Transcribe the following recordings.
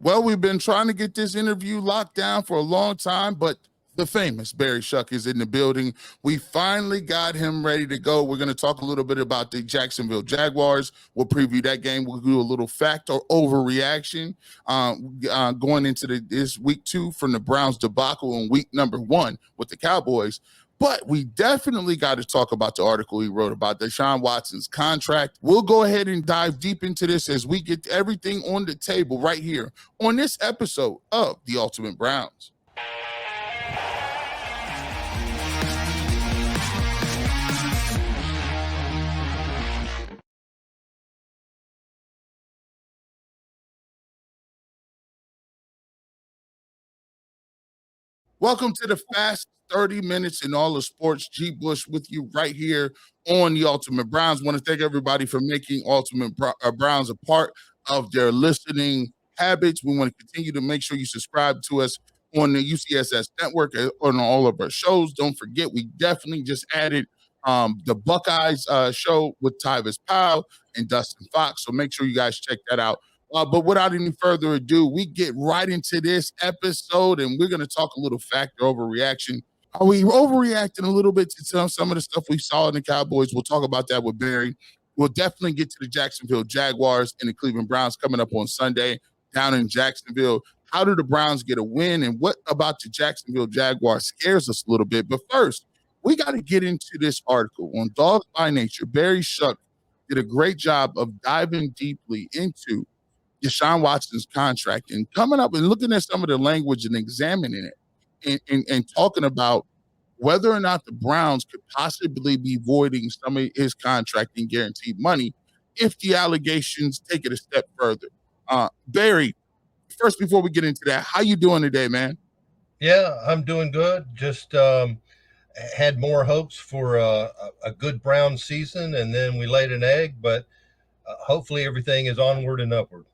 Well, we've been trying to get this interview locked down for a long time, but the famous Barry Shuck is in the building. We finally got him ready to go. We're going to talk a little bit about the Jacksonville Jaguars. We'll preview that game. We'll do a little fact or overreaction going into this week 2 from the Browns debacle in week number 1 with the Cowboys. But we definitely got to talk about the article he wrote about Deshaun Watson's contract. We'll go ahead and dive deep into this as we get everything on the table right here on this episode of The Ultimate Browns. Welcome to the fast 30 minutes in all of sports. G. Bush with you right here on the Ultimate Browns. Want to thank everybody for making Ultimate Browns a part of their listening habits. We want to continue to make sure you subscribe to us on the UCSS network on all of our shows. Don't forget, we definitely just added the Buckeyes show with Tyvis Powell and Dustin Fox. So make sure you guys check that out. But without any further ado, we get right into this episode, and we're going to talk a little factor overreaction. Are we overreacting a little bit to some of the stuff we saw in the Cowboys? We'll talk about that with Barry. We'll definitely get to the Jacksonville Jaguars and the Cleveland Browns coming up on Sunday down in Jacksonville. How do the Browns get a win, and what about the Jacksonville Jaguars scares us a little bit? But first, we got to get into this article on Dogs by Nature. Barry Shuck did a great job of diving deeply into Deshaun Watson's contract and coming up and looking at some of the language and examining it and talking about whether or not the Browns could possibly be voiding some of his contract and guaranteed money if the allegations take it a step further. Barry, first, before we get into that, how you doing today, man? Yeah, I'm doing good. Just had more hopes for a good Brown season, and then we laid an egg, but hopefully everything is onward and upward.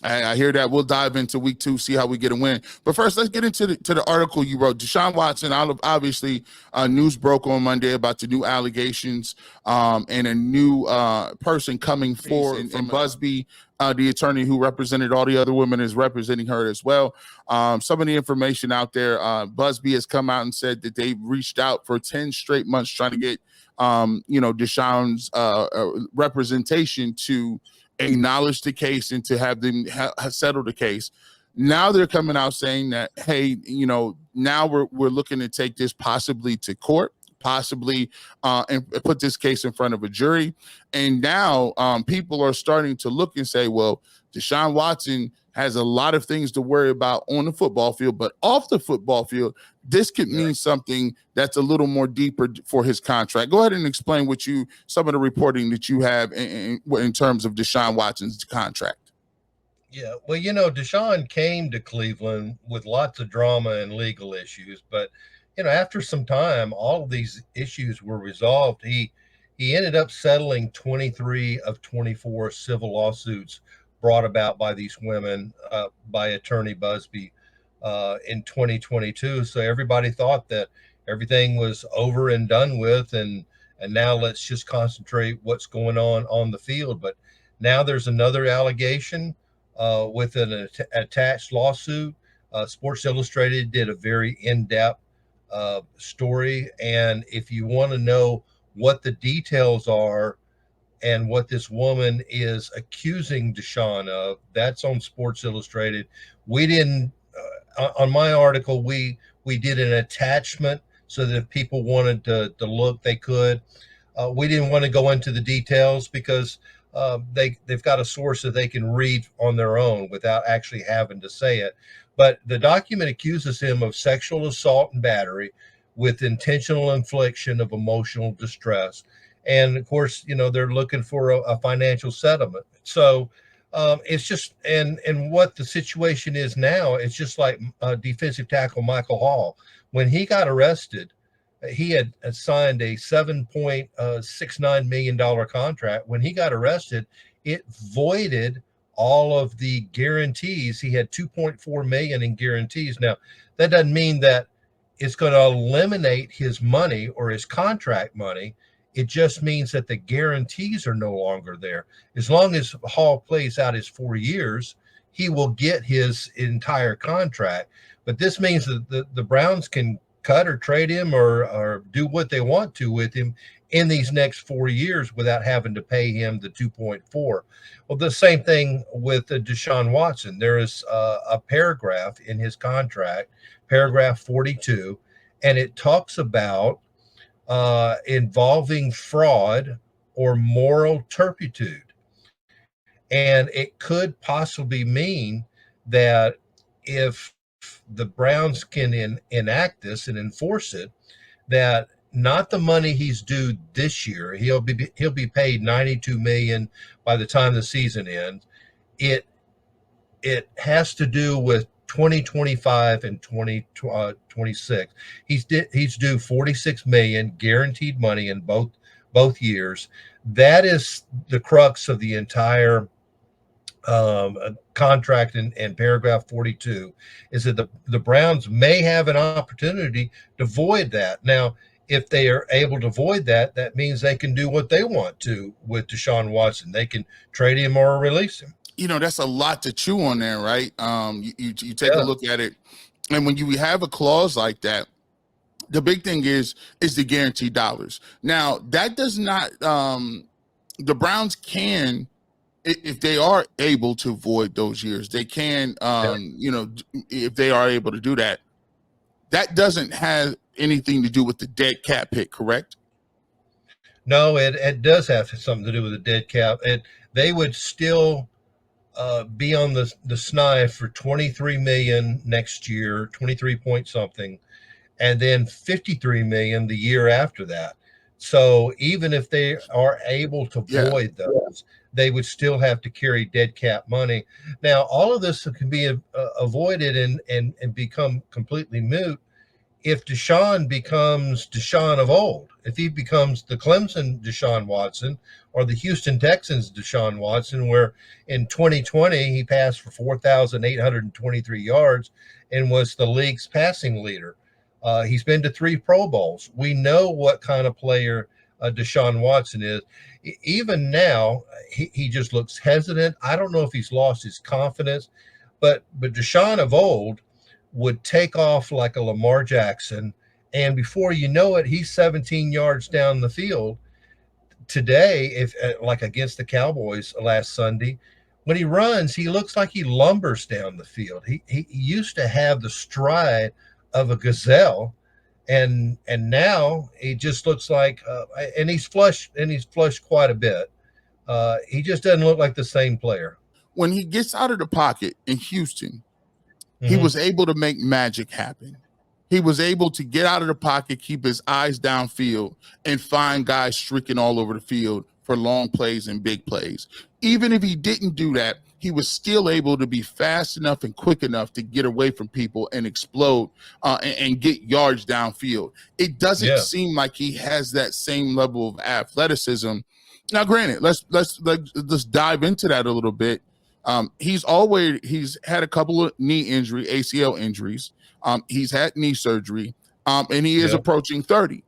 I hear that. We'll dive into week 2, see how we get a win. But first, let's get into the article you wrote. Deshaun Watson, obviously, news broke on Monday about the new allegations and a new person coming forward from Busby, the attorney who represented all the other women is representing her as well. Some of the information out there, Busby has come out and said that they've reached out for 10 straight months trying to get, Deshaun's representation to acknowledge the case and to have them settle the case. Now they're coming out saying that, hey, now we're looking to take this possibly to court, possibly and put this case in front of a jury. And now people are starting to look and say, well, Deshaun Watson has a lot of things to worry about on the football field, but off the football field, this could mean something that's a little more deeper for his contract. Go ahead and explain some of the reporting that you have in terms of Deshaun Watson's contract. Yeah, well, Deshaun came to Cleveland with lots of drama and legal issues, but after some time, all of these issues were resolved. He ended up settling 23 of 24 civil lawsuits brought about by these women by attorney Busby in 2022. So everybody thought that everything was over and done with, and now let's just concentrate what's going on the field. But now there's another allegation with an attached lawsuit. Sports Illustrated did a very in-depth story, and if you want to know what the details are and what this woman is accusing Deshaun of, that's on Sports Illustrated. We didn't, on my article, we did an attachment so that if people wanted to look, they could. We didn't want to go into the details because they've got a source that they can read on their own without actually having to say it. But the document accuses him of sexual assault and battery with intentional infliction of emotional distress. And of course, they're looking for a financial settlement. So it's just, and what the situation is now, it's just like defensive tackle Michael Hall. When he got arrested, he had signed a $7.69 million contract. When he got arrested, it voided all of the guarantees. He had $2.4 million in guarantees. Now, that doesn't mean that it's going to eliminate his money or his contract money. It just means that the guarantees are no longer there. As long as Hall plays out his 4 years, he will get his entire contract. But this means that the Browns can cut or trade him or do what they want to with him in these next 4 years without having to pay him the 2.4. Well, the same thing with Deshaun Watson. There is a paragraph in his contract, paragraph 42, and it talks about involving fraud or moral turpitude. And it could possibly mean that if the Browns can enact this and enforce it, that not the money he's due this year, he'll be paid 92 million by the time the season ends. It has to do with 2025 and 2026. He's due 46 million guaranteed money in both years. That is the crux of the entire contract and paragraph 42, is that the Browns may have an opportunity to void that. Now, if they are able to void that, that means they can do what they want to with Deshaun Watson. They can trade him or release him. That's a lot to chew on there, right? You take a look at it, and when you have a clause like that, the big thing is the guaranteed dollars. Now, that does not the Browns can, if they are able to void those years, they can if they are able to do that, that doesn't have anything to do with the dead cap hit, correct? No, it does have something to do with the dead cap. They would still be on the SNIF for 23 million next year, 23 point something, and then 53 million the year after that. So even if they are able to void those, they would still have to carry dead cap money. Now, all of this can be avoided and become completely moot if Deshaun becomes Deshaun of old. If he becomes the Clemson Deshaun Watson or the Houston Texans Deshaun Watson, where in 2020 he passed for 4,823 yards and was the league's passing leader. He's been to 3 Pro Bowls. We know what kind of player Deshaun Watson is. Even now, he just looks hesitant. I don't know if he's lost his confidence, but Deshaun of old would take off like a Lamar Jackson, and before you know it, he's 17 yards down the field. Today, if like against the Cowboys last Sunday, when he runs, he looks like he lumbers down the field. He used to have the stride of a gazelle, and now he just looks like and he's flushed quite a bit. He just doesn't look like the same player. When he gets out of the pocket in Houston, he was able to make magic happen. He was able to get out of the pocket, keep his eyes downfield, and find guys streaking all over the field for long plays and big plays. Even if he didn't do that, he was still able to be fast enough and quick enough to get away from people and explode and get yards downfield. It doesn't seem like he has that same level of athleticism. Now, granted, let's dive into that a little bit. He's had a couple of knee injury, ACL injuries. He's had knee surgery, and he is approaching 30.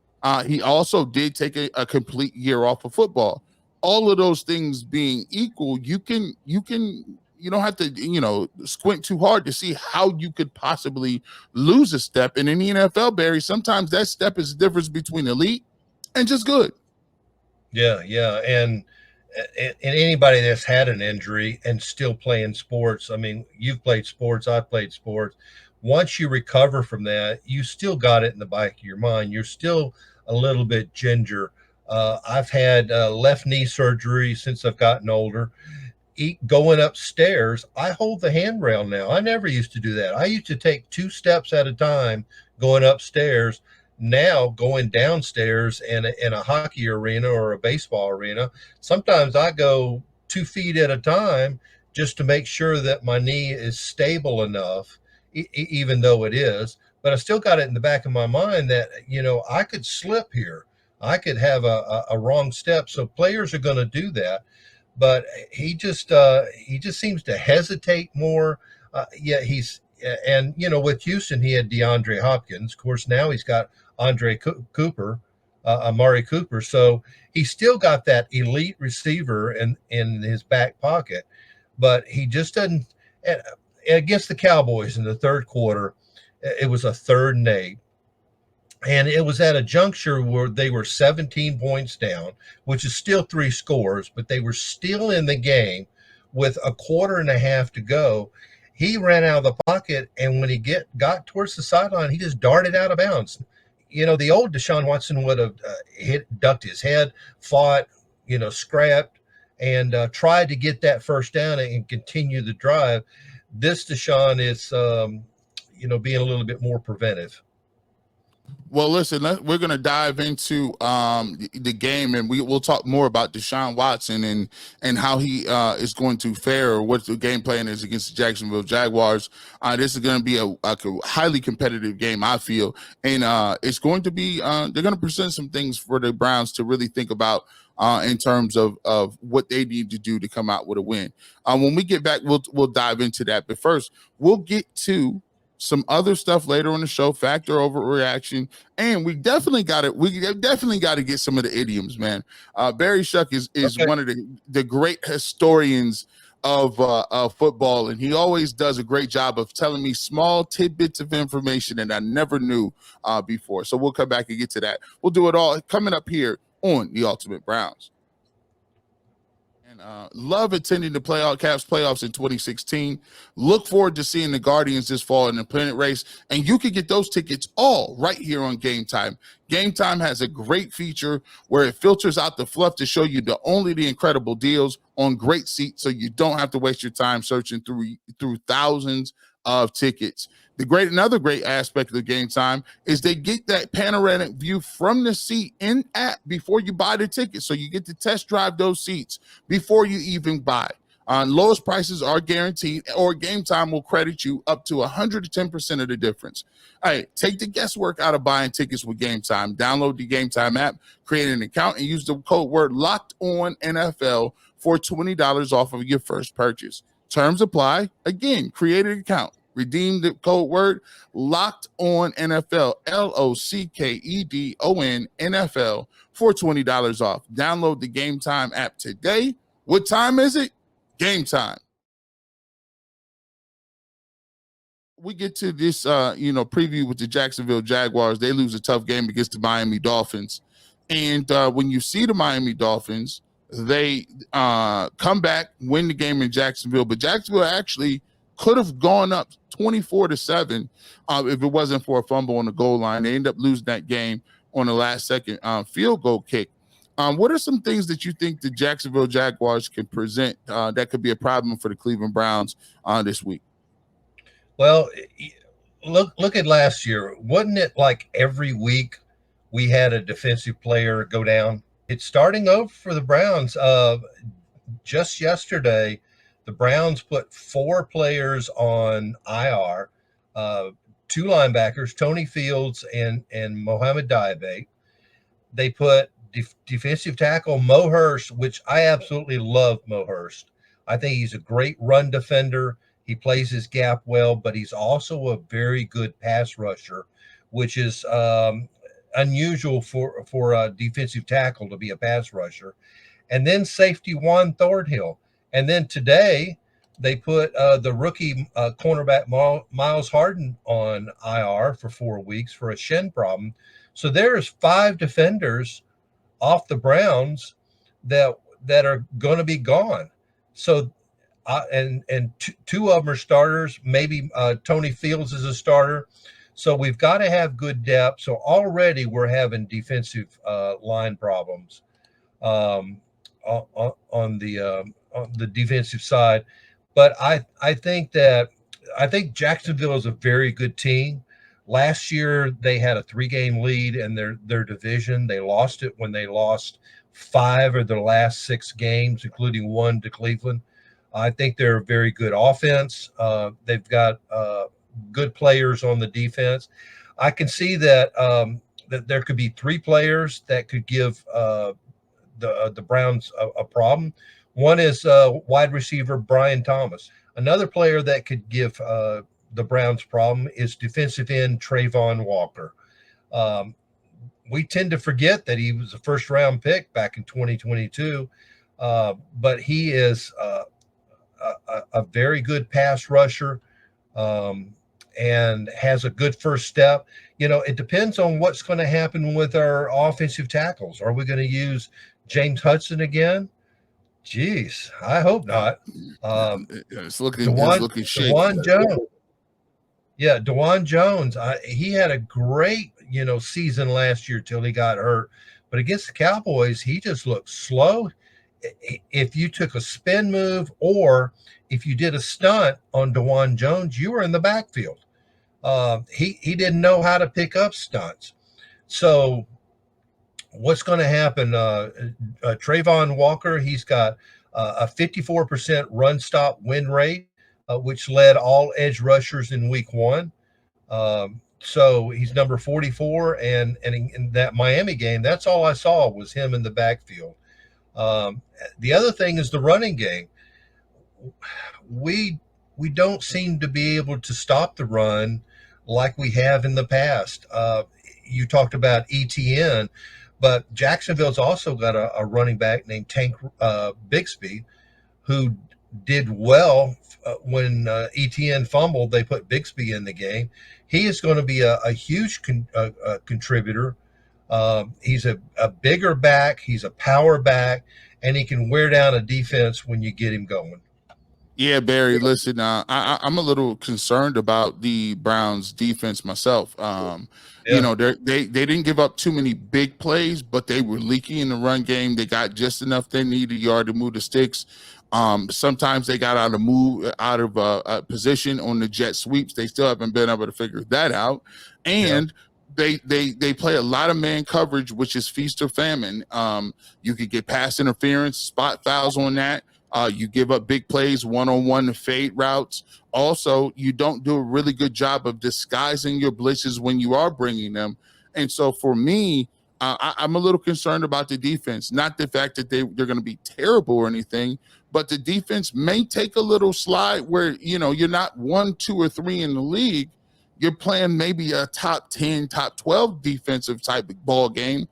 He also did take a complete year off of football. All of those things being equal, you don't have to, squint too hard to see how you could possibly lose a step. And in the NFL, Barry, sometimes that step is the difference between elite and just good. Yeah. And anybody that's had an injury and still playing sports, I mean, you've played sports, I've played sports. Once you recover from that, you still got it in the back of your mind. You're still a little bit ginger. I've had left knee surgery since I've gotten older. Going upstairs, I hold the handrail now. I never used to do that. I used to take 2 steps at a time going upstairs. Now going downstairs in a hockey arena or a baseball arena, sometimes I go 2 feet at a time just to make sure that my knee is stable enough, even though it is. But I still got it in the back of my mind that, I could slip here. I could have a wrong step. So players are going to do that. But he just seems to hesitate more. With Houston, he had DeAndre Hopkins. Of course, now he's got Amari Cooper. So he still got that elite receiver in his back pocket, but he just doesn't. And against the Cowboys in the third quarter, it was a 3rd and 8. And it was at a juncture where they were 17 points down, which is still 3 scores, but they were still in the game with a quarter and a half to go. He ran out of the pocket, and when he got towards the sideline, he just darted out of bounds. The old Deshaun Watson would have ducked his head, fought, scrapped, and tried to get that first down and continue the drive. This Deshaun is, being a little bit more preventive. Well, listen, we're going to dive into the game, and we'll talk more about Deshaun Watson and how he is going to fare, or what the game plan is against the Jacksonville Jaguars. This is going to be a highly competitive game, I feel, and it's going to be they're going to present some things for the Browns to really think about in terms of what they need to do to come out with a win. When we get back, we'll dive into that. But first, we'll get to some other stuff later on the show, factor overreaction, and we definitely got to get some of the idioms, man. Barry Shuck is Okay. one of the great historians of football, and he always does a great job of telling me small tidbits of information that I never knew before. So we'll come back and get to that. We'll do it all coming up here on the Ultimate Browns. And love attending the Caps playoffs in 2016. Look forward to seeing the Guardians this fall in the pennant race. And you can get those tickets all right here on Game Time. Game Time has a great feature where it filters out the fluff to show you only the incredible deals on great seats, so you don't have to waste your time searching through thousands of tickets. Another great aspect of the Game Time is they get that panoramic view from the seat in app before you buy the ticket. So you get to test drive those seats before you even buy. Lowest prices are guaranteed, or Game Time will credit you up to 110% of the difference. All right, take the guesswork out of buying tickets with Game Time. Download the Game Time app, create an account, and use the code word LOCKEDONNFL for $20 off of your first purchase. Terms apply. Again, create an account. Redeem the code word Locked On NFL, LOCKEDON NFL for $20 off. Download the Game Time app today. What time is it? Game time. We get to this preview with the Jacksonville Jaguars. They lose a tough game against the Miami Dolphins. And when you see the Miami Dolphins, they come back, win the game in Jacksonville, but Jacksonville actually could have gone up 24-7 if it wasn't for a fumble on the goal line. They end up losing that game on the last second field goal kick. What are some things that you think the Jacksonville Jaguars can present that could be a problem for the Cleveland Browns this week? Well, look at last year. Wasn't it like every week we had a defensive player go down? It's starting over for the Browns. Just yesterday, the Browns put 4 players on IR, 2 linebackers, Tony Fields and Mohamed Diabe. They put defensive tackle Mo Hurst, which I absolutely love Mo Hurst. I think he's a great run defender. He plays his gap well, but he's also a very good pass rusher, which is unusual for a defensive tackle to be a pass rusher. And then safety Juan Thornhill. And then today they put the rookie cornerback Miles Harden on IR for 4 weeks for a shin problem. So there's 5 defenders off the Browns that are going to be gone. So and 2 of them are starters. Maybe Tony Fields is a starter. So we've got to have good depth. So already we're having defensive line problems on the defensive side. But I think Jacksonville is a very good team. Last year they had a 3-game lead in their division. They lost it when they lost 5 of their last 6 games, including 1 to Cleveland. I think they're a very good offense. They've got good players on the defense. I can see that that there could be 3 players that could give the Browns a problem. One is wide receiver Brian Thomas. Another player that could give the Browns problem is defensive end Trayvon Walker. We tend to forget that he was a first-round pick back in 2022, but he is a very good pass rusher, and has a good first step. It depends on what's going to happen with our offensive tackles. Are we going to use James Hudson again? Jeez, I hope not. Um, it's Dewan looking shaky. Dewan Jones, yeah, Dewan Jones. He had a great season last year till he got hurt, but against the Cowboys, he just looked slow. If you took a spin move or if you did a stunt on Dewan Jones, you were in the backfield. He didn't know how to pick up stunts. So what's going to happen? Trayvon Walker, he's got a 54% run stop win rate, which led all edge rushers in week one. So he's number 44. And in that Miami game, that's all I saw was him in the backfield. The other thing is the running game. We don't seem to be able to stop the run like we have in the past. You talked about ETN, but Jacksonville's also got a running back named Tank Bigsby, who did well when ETN fumbled. They put Bigsby in the game. He is going to be a huge contributor. He's a bigger back. He's a power back, and he can wear down a defense when you get him going. Yeah, Barry, listen, I'm a little concerned about the Browns defense myself. Yeah. They didn't give up too many big plays, but they were leaky in the run game. They got just enough they needed yard to move the sticks. Sometimes they got out of position on the jet sweeps. They still haven't been able to figure that out. And they play a lot of man coverage, which is feast or famine. You could get pass interference, spot fouls on that. You give up big plays, one-on-one fade routes. Also, you don't do a really good job of disguising your blitzes when you are bringing them. And so for me, I'm a little concerned about the defense. Not the fact that they're going to be terrible or anything, but the defense may take a little slide where, you're not 1, 2, or 3 in the league. You're playing maybe a top 10, top 12 defensive type of ball game.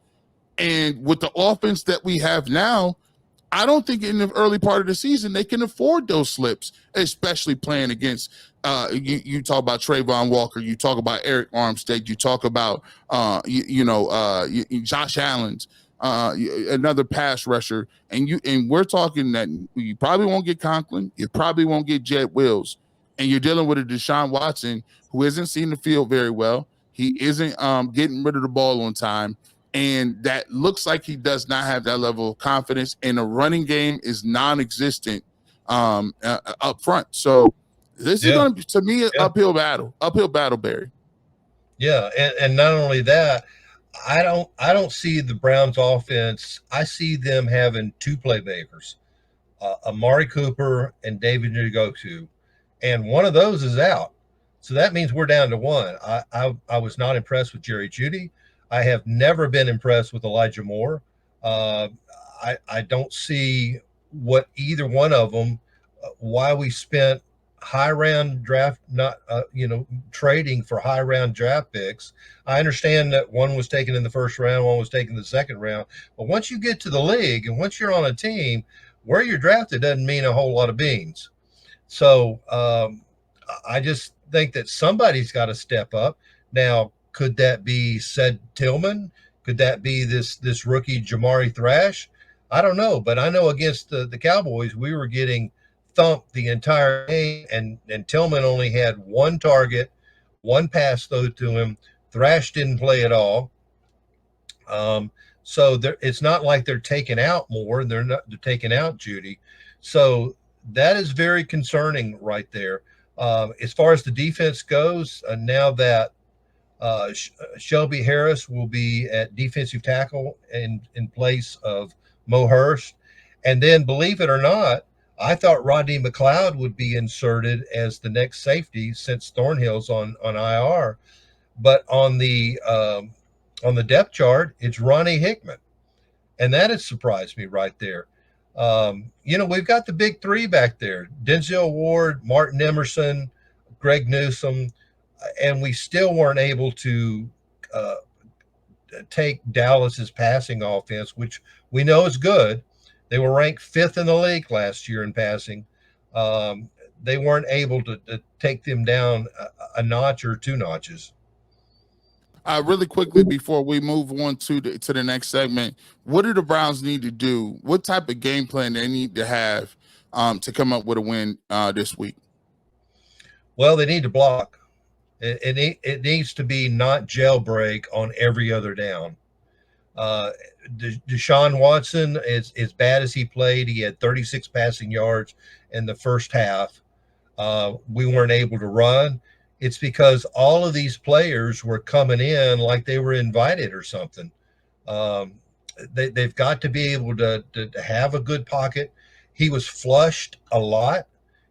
And with the offense that we have now, I don't think in the early part of the season they can afford those slips, especially playing against you talk about Trayvon Walker, you talk about Eric Armstead, you talk about Josh Allen's another pass rusher, and we're talking that you probably won't get Conklin, you probably won't get Jed Wills, and you're dealing with a Deshaun Watson who isn't seeing the field very well. He isn't getting rid of the ball on time. And that looks like he does not have that level of confidence, and the running game is non-existent up front. So this is going to be, to me, an uphill battle, Barry. Yeah, and not only that, I don't see the Browns offense. I see them having two playmakers, Amari Cooper and David Njoku, and one of those is out. So that means we're down to one. I was not impressed with Jerry Jeudy. I have never been impressed with Elijah Moore. I don't see what either one of them, why we spent high round draft, not trading for high round draft picks. I understand that one was taken in the first round, one was taken in the second round, but once you get to the league and once you're on a team, where you're drafted doesn't mean a whole lot of beans. So I just think that somebody's got to step up. Now, could that be said Tillman? Could that be this rookie Jamari Thrash? I don't know, but I know against the Cowboys, we were getting thumped the entire game, and Tillman only had one target, one pass thrown to him. Thrash didn't play at all. So it's not like they're taking out more. They're taking out Jeudy. So that is very concerning right there. As far as the defense goes, now that Shelby Harris will be at defensive tackle in place of Mo Hurst. And then, believe it or not, I thought Rodney McLeod would be inserted as the next safety since Thornhill's on IR. But on the depth chart, it's Ronnie Hickman. And that has surprised me right there. We've got the big three back there, Denzel Ward, Martin Emerson, Greg Newsome, and we still weren't able to take Dallas's passing offense, which we know is good. They were ranked 5th in the league last year in passing. They weren't able to take them down a notch or two notches. Really quickly before we move on to the next segment, what do the Browns need to do? What type of game plan they need to have to come up with a win this week? Well, they need to block. It needs to be not jailbreak on every other down. Uh, Deshaun Watson, as bad as he played, he had 36 passing yards in the first half. We weren't able to run. It's because all of these players were coming in like they were invited or something. Um, they've got to be able to have a good pocket. He was flushed a lot.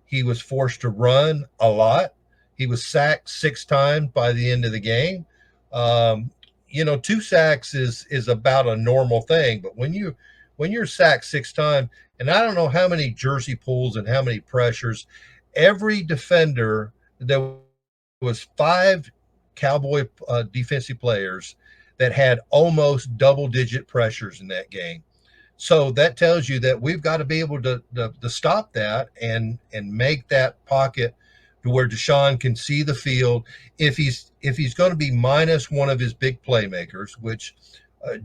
He was forced to run a lot. He was sacked 6 times by the end of the game. Um, 2 sacks is about a normal thing, but when you're sacked 6 times, and I don't know how many jersey pulls and how many pressures, every defender, there was 5 Cowboy defensive players that had almost double-digit pressures in that game. So that tells you that we've got to be able to stop that and make that pocket to where Deshaun can see the field. If he's going to be minus one of his big playmakers, which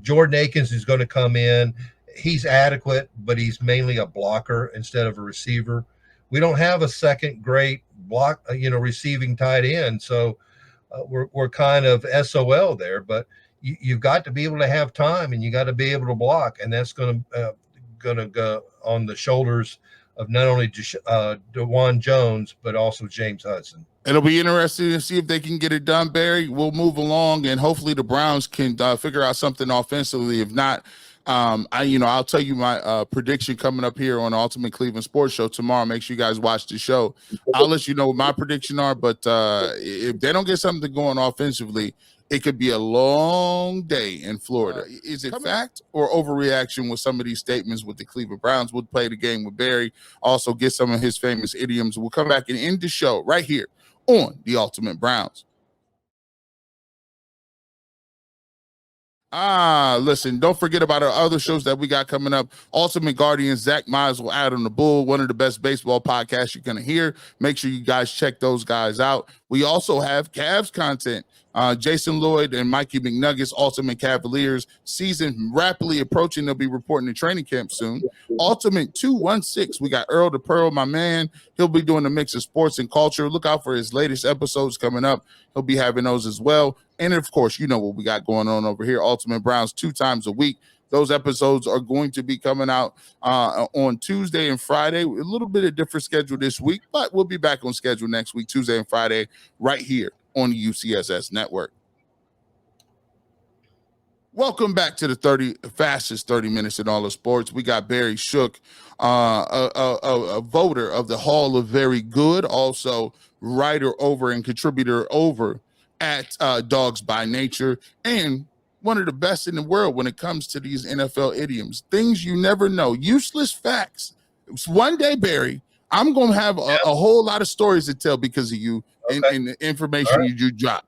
Jordan Akins is going to come in, he's adequate, but he's mainly a blocker instead of a receiver. We don't have a second great block, receiving tight end, so we're kind of SOL there. But you've got to be able to have time, and you got to be able to block, and that's going to go on the shoulders of not only DeJuan Jones but also James Hudson. It'll be interesting to see if they can get it done, Barry. We'll move along, and hopefully the Browns can figure out something offensively. If not, I'll tell you my prediction coming up here on the Ultimate Cleveland Sports Show tomorrow. Make sure you guys watch the show. I'll let you know what my prediction are, but if they don't get something going offensively, it could be a long day in Florida. Is it fact or overreaction with some of these statements with the Cleveland Browns? We'll play the game with Barry, also get some of his famous idioms. We'll come back and end the show right here on the Ultimate Browns. Listen, don't forget about our other shows that we got coming up. Ultimate Guardians, Zach Miles will add on the Bull, one of the best baseball podcasts you're going to hear. Make sure you guys check those guys out. We also have Cavs content. Jason Lloyd and Mikey McNuggets, Ultimate Cavaliers, season rapidly approaching. They'll be reporting to training camp soon. Ultimate 216, we got Earl the Pearl, my man. He'll be doing a mix of sports and culture. Look out for his latest episodes coming up. He'll be having those as well. And of course, you know what we got going on over here. Ultimate Browns 2 times a week. Those episodes are going to be coming out on Tuesday and Friday. A little bit of different schedule this week, but we'll be back on schedule next week, Tuesday and Friday, right here on the UCSS network. Welcome back to the fastest 30 minutes in all of sports. We got Barry Shook, a voter of the Hall of Very Good, also writer over and contributor over at Dogs by Nature, and one of the best in the world when it comes to these NFL idioms, things you never know, useless facts. One day, Barry, I'm going to have a whole lot of stories to tell because of you and the information you drop.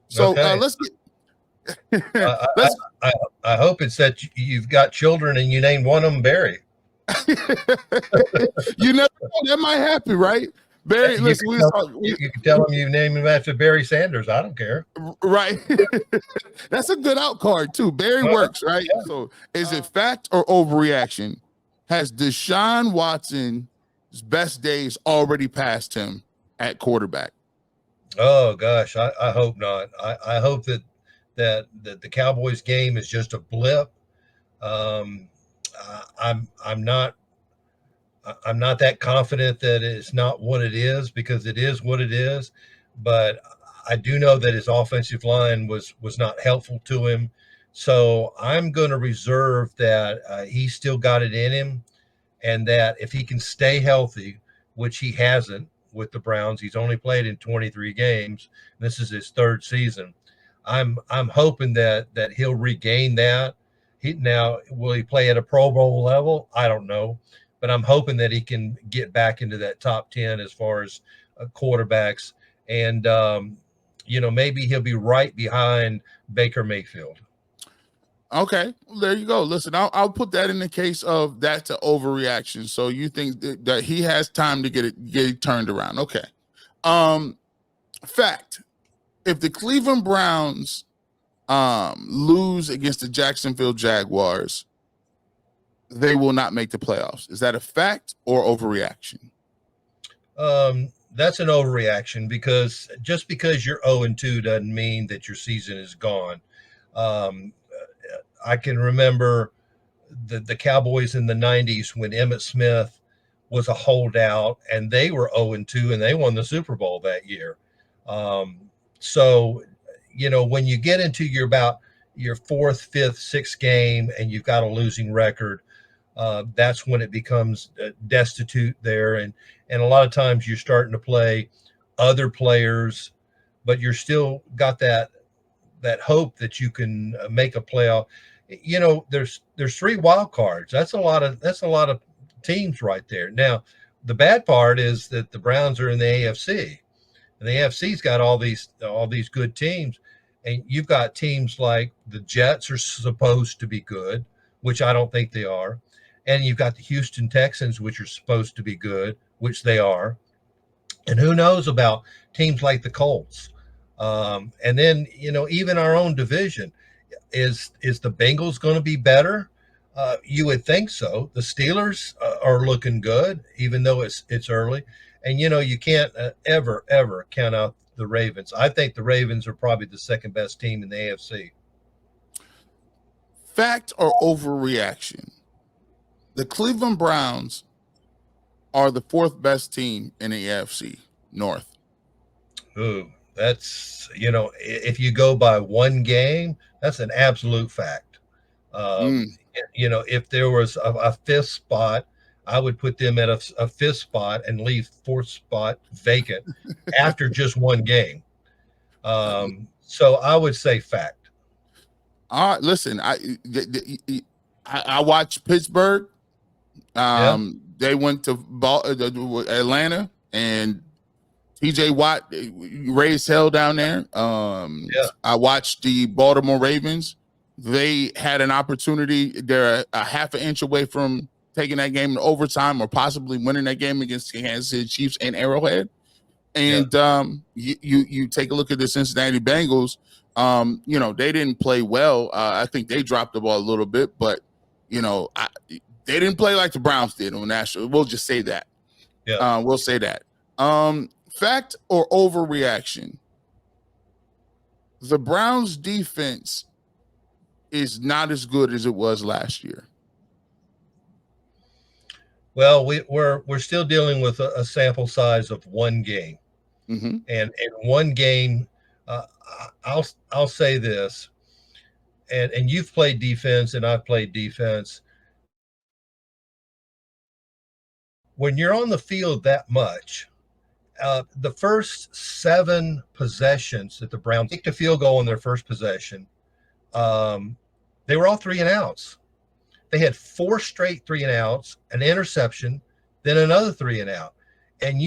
So let's get. I hope it's that you've got children and you named one of them Barry. You never know, that might happen, right? Barry, you can tell them you named him after Barry Sanders. I don't care. Right. That's a good out card too. Barry works, right? Yeah. So is it fact or overreaction? Has Deshaun Watson's best days already passed him at quarterback? Oh gosh, I hope not. I hope that the Cowboys game is just a blip. I'm not that confident that it's not what it is, because it is what it is. But I do know that his offensive line was not helpful to him. So I'm going to reserve that he's still got it in him, and that if he can stay healthy, which he hasn't with the Browns, he's only played in 23 games. This is his 3rd season. I'm hoping that he'll regain that. Now, will he play at a Pro Bowl level? I don't know, but I'm hoping that he can get back into that top 10 as far as quarterbacks, and maybe he'll be right behind Baker Mayfield. Okay, well, there you go. Listen, I'll put that in the case of that's an overreaction. So you think that he has time to get it turned around? Okay. Fact: if the Cleveland Browns lose against the Jacksonville Jaguars, they will not make the playoffs. Is that a fact or overreaction? That's an overreaction, because just because you're 0-2 doesn't mean that your season is gone. Um, I can remember the Cowboys in the 90s when Emmitt Smith was a holdout, and they were 0-2 and they won the Super Bowl that year. So, when you get into about your fourth, fifth, sixth game and you've got a losing record, that's when it becomes destitute there. And a lot of times you're starting to play other players, but you're still got that hope that you can make a playoff. There's 3 wild cards. That's a lot of teams right there. Now, the bad part is that the Browns are in the AFC, and the AFC's got all these good teams, and you've got teams like the Jets are supposed to be good, which I don't think they are, and you've got the Houston Texans, which are supposed to be good, which they are, and who knows about teams like the Colts. And then, even our own division, is the Bengals going to be better? You would think so. The Steelers are looking good, even though it's early. And, you can't ever count out the Ravens. I think the Ravens are probably the second best team in the AFC. Fact or overreaction? The Cleveland Browns are the 4th best team in the AFC North. Ooh, that's, if you go by one game, that's an absolute fact. If there was a 5th spot, I would put them at a 5th spot and leave 4th spot vacant after just one game. So I would say fact. All right, listen, I watched Pittsburgh. They went to Atlanta, and TJ Watt raised hell down there. I watched the Baltimore Ravens. They had an opportunity. They're a half an inch away from taking that game in overtime or possibly winning that game against the Kansas City Chiefs and Arrowhead. And you take a look at the Cincinnati Bengals. They didn't play well. I think they dropped the ball a little bit, but they didn't play like the Browns did on national. We'll just say that. We'll say that. Fact or overreaction? The Browns defense is not as good as it was last year. Well, we're still dealing with a sample size of one game, mm-hmm. and one game. I'll say this, and you've played defense, and I've played defense. When you're on the field that much, the first 7 possessions that the Browns kicked a field goal on their first possession, they were all 3 and outs. They had 4 straight 3 and outs, an interception, then another 3 and out. And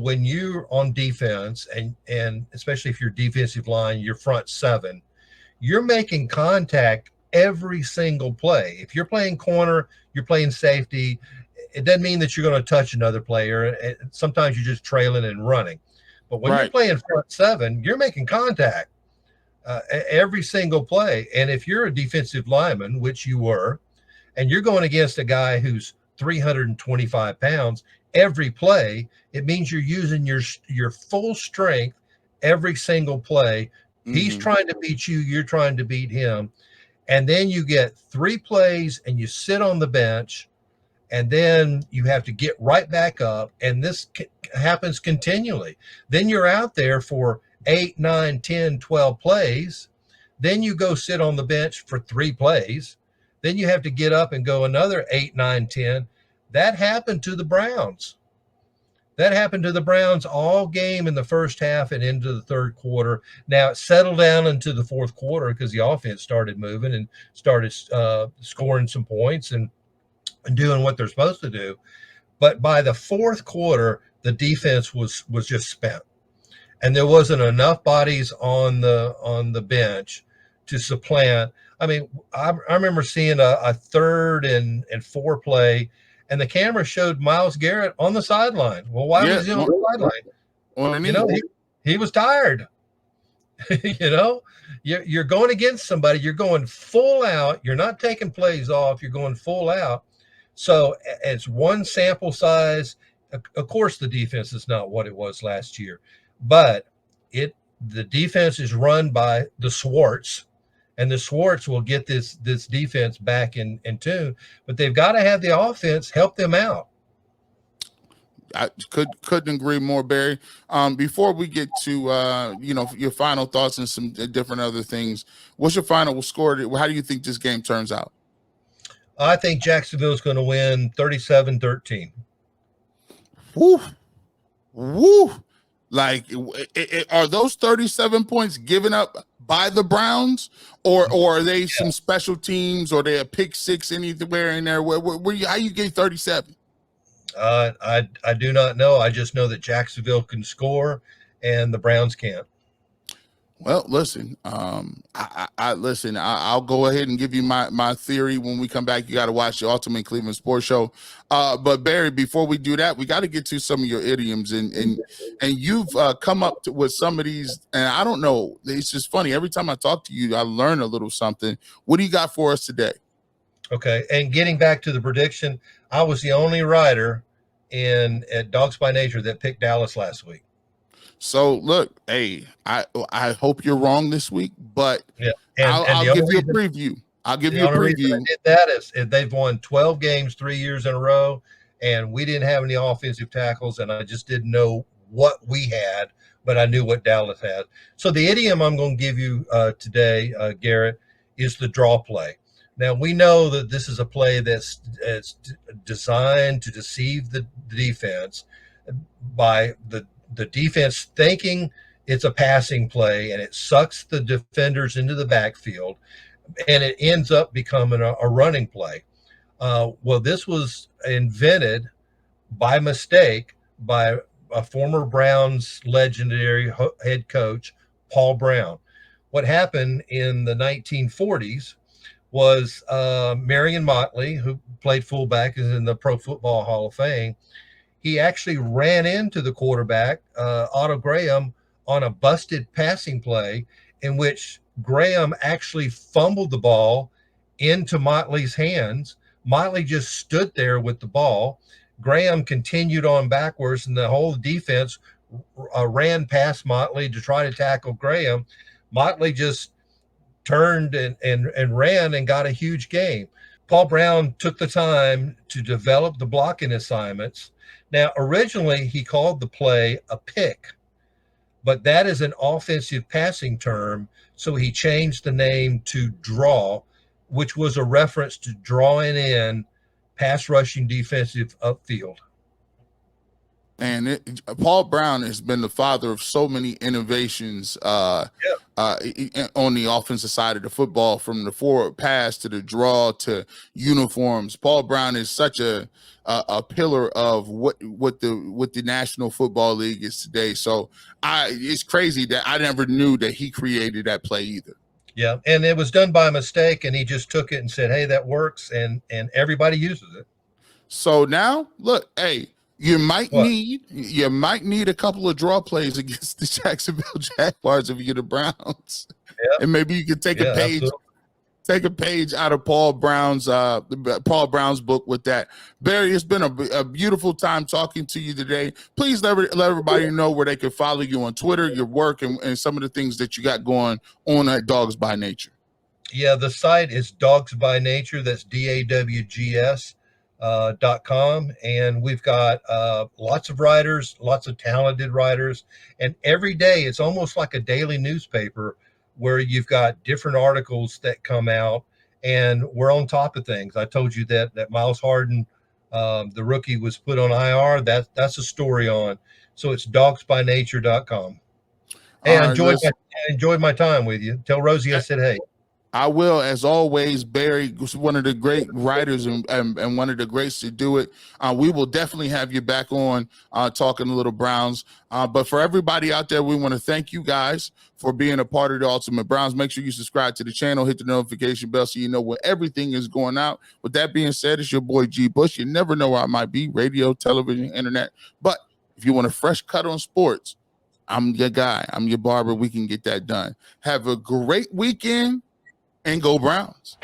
when you're on defense, and especially if you're defensive line, your front 7, you're making contact every single play. If you're playing corner, you're playing safety, it doesn't mean that you're going to touch another player. Sometimes you're just trailing and running. But when you're playing front 7, you're making contact every single play. And if you're a defensive lineman, which you were, and you're going against a guy who's 325 pounds every play, it means you're using your full strength every single play. Mm-hmm. He's trying to beat you. You're trying to beat him. And then you get 3 plays and you sit on the bench, and then you have to get right back up. And this happens continually. Then you're out there for 8, 9, 10, 12 plays. Then you go sit on the bench for 3 plays. Then you have to get up and go another 8, 9, 10. That happened to the Browns. That happened to the Browns all game in the first half and into the third quarter. Now it settled down into the fourth quarter because the offense started moving and started scoring some points and doing what they're supposed to do. But by the fourth quarter, the defense was just spent. And there wasn't enough bodies on the bench to supplant I mean, I remember seeing a 3rd and 4 play, and the camera showed Myles Garrett on the sideline. Well, why Yeah, was he on the sideline? on the You knee. know, he was tired. You know, you're going against somebody. You're going full out. You're not taking plays off. You're going full out. So it's one sample size. Of course, the defense is not what it was last year, but the defense is run by the Swartz, and the Swartz will get this defense back in tune. But they've got to have the offense help them out. I couldn't agree more, Barry. Before we get to your final thoughts and some different other things, what's your final score? How do you think this game turns out? I think Jacksonville's going to win 37-13. Woo, woo! Like, are those 37 points given up by the Browns, or are they some special teams, or they a pick six anywhere in there? How you get 37? I do not know. I just know that Jacksonville can score and the Browns can't. Well, listen, I'll go ahead and give you my theory when we come back. You got to watch the Ultimate Cleveland Sports Show. But Barry, before we do that, we got to get to some of your idioms, and you've come up with some of these, and I don't know. It's just funny. Every time I talk to you, I learn a little something. What do you got for us today? Okay, and getting back to the prediction, I was the only writer at Dogs by Nature that picked Dallas last week. So look, hey, I hope you're wrong this week, but yeah, I'll give you a preview. I'll give you a preview. I did that is they've won 12 games 3 years in a row, and we didn't have any offensive tackles, and I just didn't know what we had, but I knew what Dallas had. So the idiom I'm going to give you today, Garrett, is the draw play. Now, we know that this is a play that's designed to deceive the defense by the defense thinking it's a passing play, and it sucks the defenders into the backfield, and it ends up becoming a running play. Well, this was invented by mistake by a former Browns legendary head coach, Paul Brown. What happened in the 1940s was Marion Motley, who played fullback, is in the Pro Football Hall of Fame. He actually ran into the quarterback, Otto Graham, on a busted passing play in which Graham actually fumbled the ball into Motley's hands. Motley just stood there with the ball. Graham continued on backwards, and the whole defense ran past Motley to try to tackle Graham. Motley just turned and ran and got a huge gain. Paul Brown took the time to develop the blocking assignments. Now, originally, he called the play a pick, but that is an offensive passing term, so he changed the name to draw, which was a reference to drawing in pass rushing defensive upfield. And Paul Brown has been the father of so many innovations on the offensive side of the football, from the forward pass to the draw to uniforms. Paul Brown is such a pillar of what the National Football League is today. So it's crazy that I never knew that he created that play either. Yeah, and it was done by mistake, and he just took it and said, "Hey, that works," and everybody uses it. So now, look, hey. You might need a couple of draw plays against the Jacksonville Jaguars if you're the Browns, and maybe you could take a page out of Paul Brown's book with that. Barry, it's been a beautiful time talking to you today. Please let everybody know where they can follow you on Twitter, your work, and some of the things that you got going on at Dogs by Nature. Yeah, the site is Dogs by Nature. That's DAWGS. .com, and we've got lots of writers, lots of talented writers, and every day it's almost like a daily newspaper where you've got different articles that come out, and we're on top of things. I told you that Miles Harden, the rookie, was put on IR. That's a story on. So it's dogsbynature.com. Hey, I enjoyed my time with you. Tell Rosie I said hey. I will, as always. Barry was one of the great writers and one of the greats to do it. We will definitely have you back on talking a little Browns. But for everybody out there, we want to thank you guys for being a part of the Ultimate Browns. Make sure you subscribe to the channel, hit the notification bell so you know when everything is going out. With that being said, it's your boy G Bush. You never know where I might be, radio, television, internet. But if you want a fresh cut on sports, I'm your guy. I'm your barber. We can get that done. Have a great weekend and go Browns.